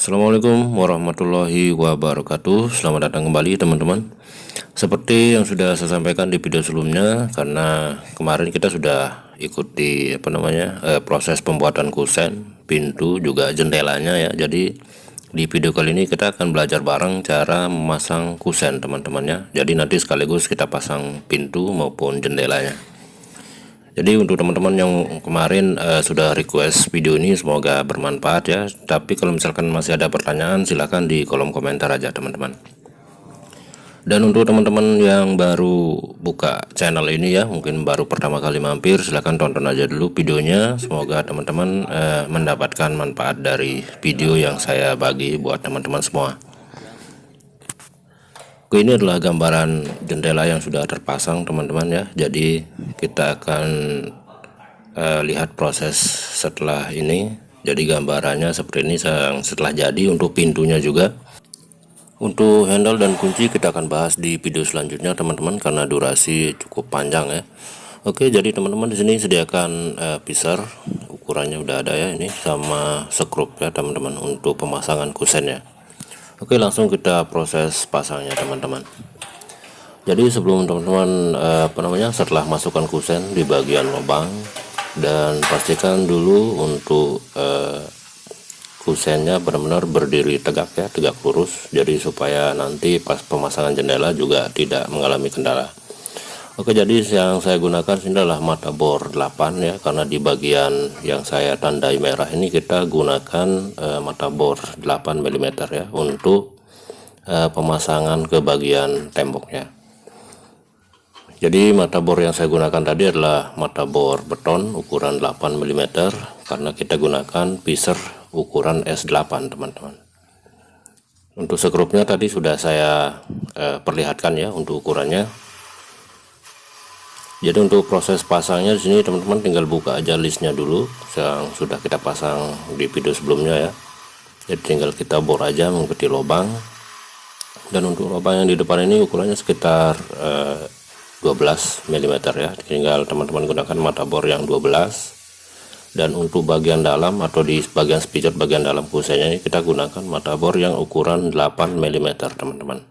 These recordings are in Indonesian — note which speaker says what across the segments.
Speaker 1: Assalamualaikum warahmatullahi wabarakatuh. Selamat datang kembali teman-teman. Seperti yang sudah saya sampaikan di video sebelumnya, karena kemarin kita sudah ikut di proses pembuatan kusen, pintu juga jendelanya ya. Jadi di video kali ini kita akan belajar bareng cara memasang kusen teman-temannya. Jadi nanti sekaligus kita pasang pintu maupun jendelanya. Jadi untuk teman-teman yang kemarin sudah request video ini, semoga bermanfaat ya. Tapi kalau misalkan masih ada pertanyaan, silahkan di kolom komentar aja teman-teman. Dan untuk teman-teman yang baru buka channel ini ya, mungkin baru pertama kali mampir, silahkan tonton aja dulu videonya. Semoga teman-teman mendapatkan manfaat dari video yang saya bagi buat teman-teman semua. Oke, ini adalah gambaran jendela yang sudah terpasang teman-teman ya. Jadi kita akan lihat proses setelah ini. Jadi gambarannya seperti ini setelah jadi. Untuk pintunya juga, untuk handle dan kunci kita akan bahas di video selanjutnya teman-teman, karena durasi cukup panjang ya. Oke, jadi teman-teman di sini sediakan pisar, ukurannya udah ada ya, ini sama skrup ya teman-teman untuk pemasangan kusennya. Oke, langsung kita proses pasangnya teman-teman. Jadi sebelum teman-teman setelah masukkan kusen di bagian lubang, dan pastikan dulu untuk kusennya benar-benar berdiri tegak ya, tegak lurus, jadi supaya nanti pas pemasangan jendela juga tidak mengalami kendala. Oke, jadi yang saya gunakan sini adalah mata bor 8 ya, karena di bagian yang saya tandai merah ini kita gunakan mata bor 8 mm ya untuk pemasangan ke bagian temboknya. Jadi mata bor yang saya gunakan tadi adalah mata bor beton ukuran 8 mm, karena kita gunakan pisar ukuran S8 teman-teman. Untuk skrupnya tadi sudah saya perlihatkan ya untuk ukurannya. Jadi untuk proses pasangnya di sini teman-teman tinggal buka aja listnya dulu yang sudah kita pasang di video sebelumnya ya. Jadi tinggal kita bor aja mengikuti lubang. Dan untuk lubang yang di depan ini ukurannya sekitar 12 mm ya. Tinggal teman-teman gunakan mata bor yang 12. Dan untuk bagian dalam atau di bagian spicut bagian dalam kusennya ini kita gunakan mata bor yang ukuran 8 mm teman-teman.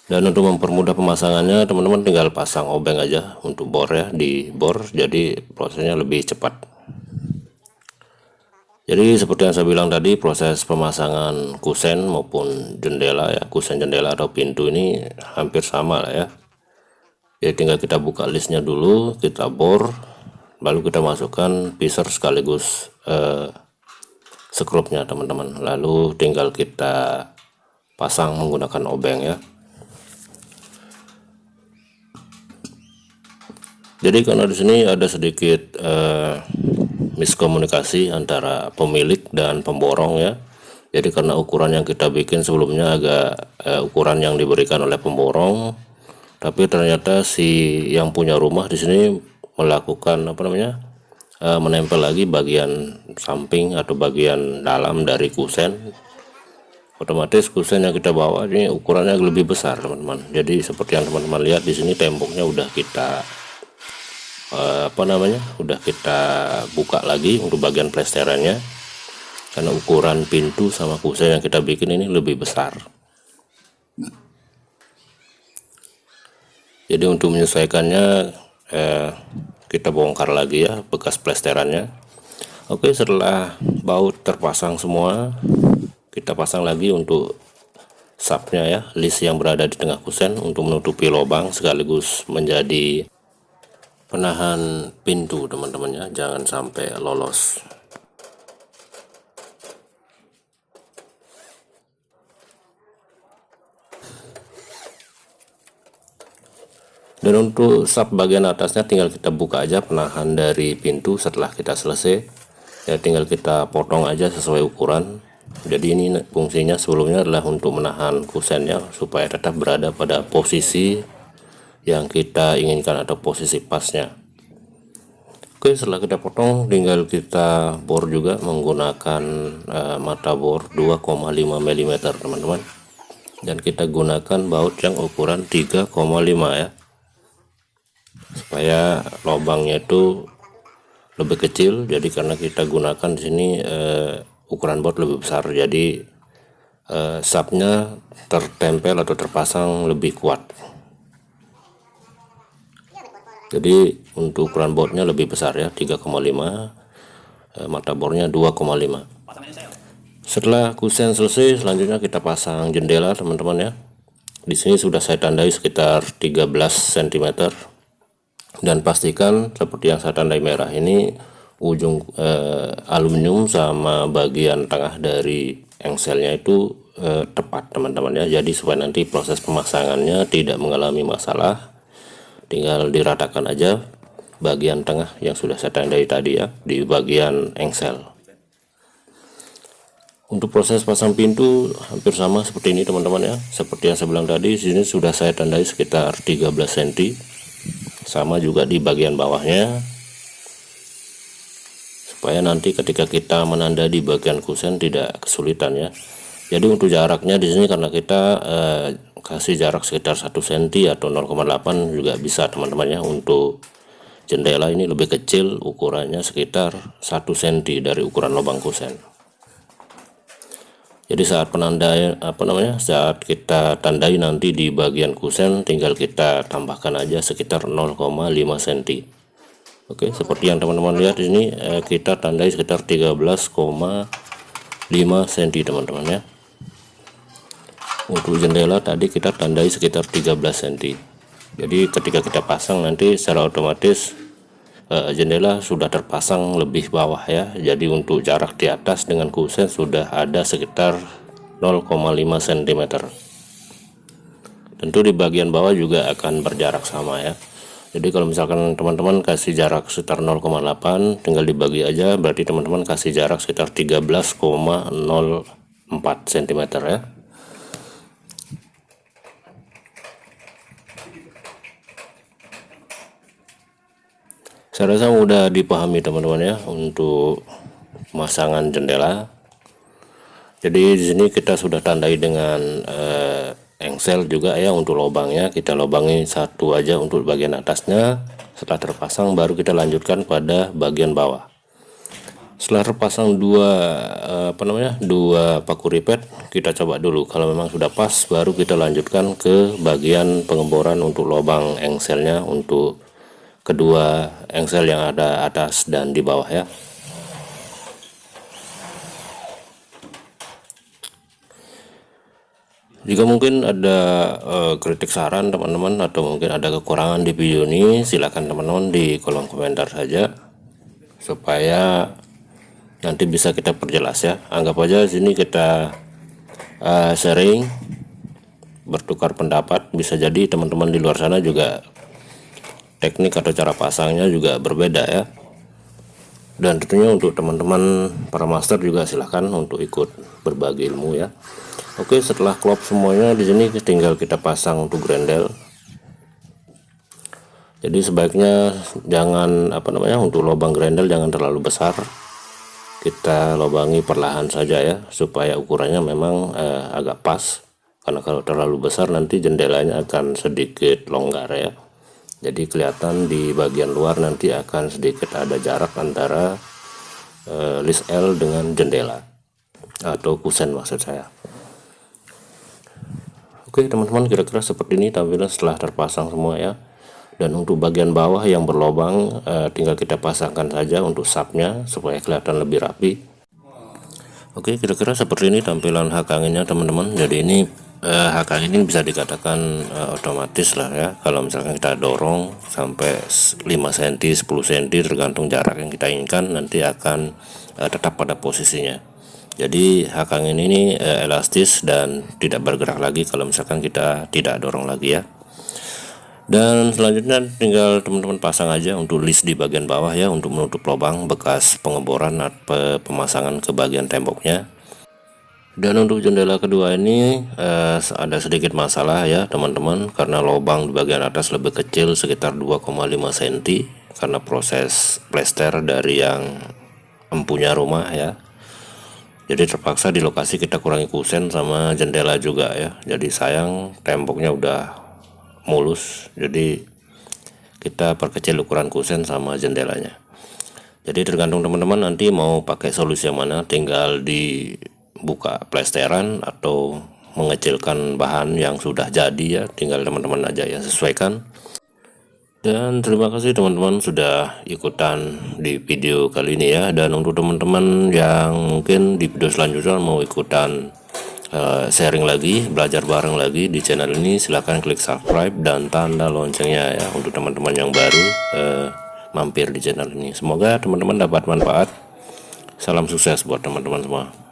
Speaker 1: Dan untuk mempermudah pemasangannya teman-teman tinggal pasang obeng aja untuk bor ya, di bor, jadi prosesnya lebih cepat. Jadi seperti yang saya bilang tadi, proses pemasangan kusen maupun jendela ya, kusen jendela atau pintu ini hampir sama lah ya. Jadi tinggal kita buka listnya dulu, kita bor, lalu kita masukkan pisar sekaligus skrupnya teman-teman, lalu tinggal kita pasang menggunakan obeng ya. Jadi karena di sini ada sedikit miskomunikasi antara pemilik dan pemborong ya. Jadi karena ukuran yang kita bikin sebelumnya agak ukuran yang diberikan oleh pemborong, tapi ternyata si yang punya rumah di sini melakukan menempel lagi bagian samping atau bagian dalam dari kusen. Otomatis kusen yang kita bawa ini ukurannya lebih besar teman-teman. Jadi seperti yang teman-teman lihat di sini, temboknya udah kita udah kita buka lagi untuk bagian plesterannya, karena ukuran pintu sama kusen yang kita bikin ini lebih besar. Jadi untuk menyesuaikannya kita bongkar lagi ya bekas plesterannya. Oke, setelah baut terpasang semua, kita pasang lagi untuk subnya ya, list yang berada di tengah kusen untuk menutupi lubang sekaligus menjadi penahan pintu teman-teman ya, jangan sampai lolos. Dan untuk sub bagian atasnya tinggal kita buka aja penahan dari pintu setelah kita selesai ya, tinggal kita potong aja sesuai ukuran. Jadi ini fungsinya sebelumnya adalah untuk menahan kusennya supaya tetap berada pada posisi yang kita inginkan atau posisi pasnya. Oke, setelah kita potong tinggal kita bor juga menggunakan mata bor 2,5 mm teman-teman, dan kita gunakan baut yang ukuran 3,5 ya, supaya lubangnya itu lebih kecil. Jadi karena kita gunakan di sini ukuran baut lebih besar, jadi sapnya tertempel atau terpasang lebih kuat. Jadi untuk ukuran bautnya lebih besar ya, 3,5, mata bornya 2,5. Setelah kusen selesai, selanjutnya kita pasang jendela teman-teman ya. Di sini sudah saya tandai sekitar 13 cm, dan pastikan seperti yang saya tandai merah ini ujung aluminium sama bagian tengah dari engselnya itu tepat teman-teman ya. Jadi supaya nanti proses pemasangannya tidak mengalami masalah, tinggal diratakan aja bagian tengah yang sudah saya tandai tadi ya di bagian engsel. Untuk proses pasang pintu hampir sama seperti ini teman-teman ya. Seperti yang saya bilang tadi, sini sudah saya tandai sekitar 13 cm. Sama juga di bagian bawahnya, supaya nanti ketika kita menanda di bagian kusen tidak kesulitan ya. Jadi untuk jaraknya di sini karena kita kasih jarak sekitar 1 cm atau 0,8 juga bisa teman-teman ya. Untuk jendela ini lebih kecil, ukurannya sekitar 1 cm dari ukuran lubang kusen. Jadi saat penandai saat kita tandai nanti di bagian kusen, tinggal kita tambahkan aja sekitar 0,5 cm. Oke, seperti yang teman-teman lihat di sini kita tandai sekitar 13,5 cm teman-teman ya. Untuk jendela tadi kita tandai sekitar 13 cm. Jadi ketika kita pasang nanti secara otomatis jendela sudah terpasang lebih bawah ya. Jadi untuk jarak di atas dengan kusen sudah ada sekitar 0,5 cm. Tentu di bagian bawah juga akan berjarak sama ya. Jadi kalau misalkan teman-teman kasih jarak sekitar 0,8, tinggal dibagi aja, berarti teman-teman kasih jarak sekitar 13,04 cm ya. Saya rasa mudah dipahami teman-teman ya untuk pemasangan jendela. Jadi di sini kita sudah tandai dengan engsel juga ya. Untuk lubangnya kita lubangi satu aja untuk bagian atasnya. Setelah terpasang baru kita lanjutkan pada bagian bawah. Setelah terpasang dua paku ripet, kita coba dulu kalau memang sudah pas, baru kita lanjutkan ke bagian pengeboran untuk lubang engselnya untuk kedua engsel yang ada atas dan di bawah ya. Jika mungkin ada kritik saran teman-teman atau mungkin ada kekurangan di video ini, silakan teman-teman di kolom komentar saja supaya nanti bisa kita perjelas ya. Anggap aja sini kita sharing, bertukar pendapat. Bisa jadi teman-teman di luar sana juga teknik atau cara pasangnya juga berbeda ya. Dan tentunya untuk teman-teman para master juga silahkan untuk ikut berbagi ilmu ya. Oke, setelah klop semuanya di sini tinggal kita pasang untuk grendel. Jadi sebaiknya jangan untuk lubang grendel jangan terlalu besar. Kita lubangi perlahan saja ya, supaya ukurannya memang agak pas. Karena kalau terlalu besar nanti jendelanya akan sedikit longgar ya. Jadi kelihatan di bagian luar nanti akan sedikit ada jarak antara list L dengan jendela atau kusen maksud saya. Oke teman-teman, kira-kira seperti ini tampilan setelah terpasang semua ya. Dan untuk bagian bawah yang berlubang tinggal kita pasangkan saja untuk sapnya supaya kelihatan lebih rapi. Oke, kira-kira seperti ini tampilan hak anginnya teman-teman. Jadi ini hak angin ini bisa dikatakan otomatis lah ya. Kalau misalkan kita dorong sampai 5 cm 10 cm tergantung jarak yang kita inginkan, nanti akan tetap pada posisinya. Jadi hak angin ini elastis dan tidak bergerak lagi kalau misalkan kita tidak dorong lagi ya. Dan selanjutnya tinggal teman-teman pasang aja untuk list di bagian bawah ya, untuk menutup lubang bekas pengeboran atau pemasangan ke bagian temboknya. Dan untuk jendela kedua ini ada sedikit masalah ya teman-teman, karena lubang di bagian atas lebih kecil sekitar 2,5 cm karena proses plester dari yang empunya rumah ya. Jadi terpaksa di lokasi kita kurangi kusen sama jendela juga ya. Jadi sayang temboknya udah mulus, jadi kita perkecil ukuran kusen sama jendelanya. Jadi tergantung teman-teman nanti mau pakai solusi yang mana, tinggal dibuka plesteran atau mengecilkan bahan yang sudah jadi ya, tinggal teman-teman aja ya sesuaikan. Dan terima kasih teman-teman sudah ikutan di video kali ini ya. Dan untuk teman-teman yang mungkin di video selanjutnya mau ikutan sharing lagi, belajar bareng lagi di channel ini, silahkan klik subscribe dan tanda loncengnya ya untuk teman-teman yang baru mampir di channel ini. Semoga teman-teman dapat manfaat. Salam sukses buat teman-teman semua.